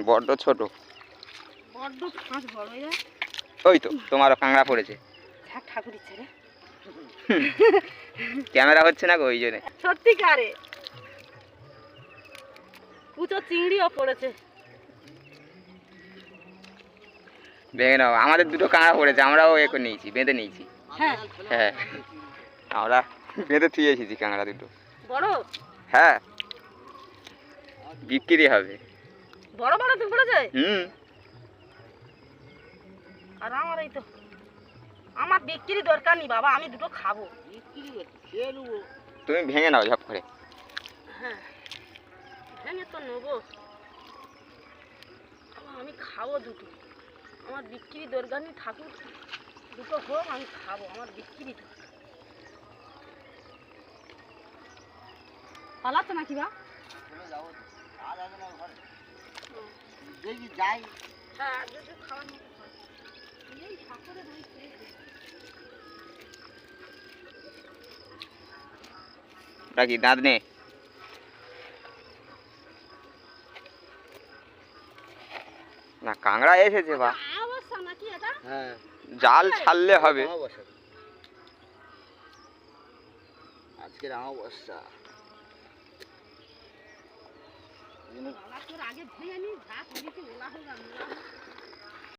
বড্ড ছোট। বড্ড ফাঁস বড় হয়ে যায়। ওই তো তোমারও কাঁকড়া পড়েছে। ঠাকুর ইচ্ছে রে, ক্যামেরা হচ্ছে না গো ওই জন্য। সত্যিকারে কুচো চিংড়িও পড়েছে। ভেঙে নাও, আমাদের দুটো কাঁকড়া পড়েছে, আমরাও এ করে নিয়েছি, বেঁধে নিয়েছি। হ্যাঁ হ্যাঁ আমরা বেঁধে থুয়ে এসেছি কাঁকড়া দুটো। বড়, হ্যাঁ বিক্রি হবে। বড় বড় তো পড়েছে। আর আমার এই তো, আমার বিক্রি দরকার নেই বাবা, আমি দুটো খাবো। তুমি ভেঙে নাও ঝপ করে। হ্যাঁ ভেঙে তো নেবো, আমি খাবো দুটো, আমার বিক্রি দরকার নেই। ঠাকুর দুটো হোক, আমি খাবো, আমার বিক্রি দরকার। পালাচ্ছে নাকি বা? যাই হ্যাঁ, যদি খাওয়ার মতো হয়। এই ঠাকুরের ওই ওটা কি দাঁত নে? না কাঁকড়া এসেছে বা, অবস্থা নাকি এটা? হ্যাঁ জাল ছাড়লে হবে। আজকের অবস্থা আগে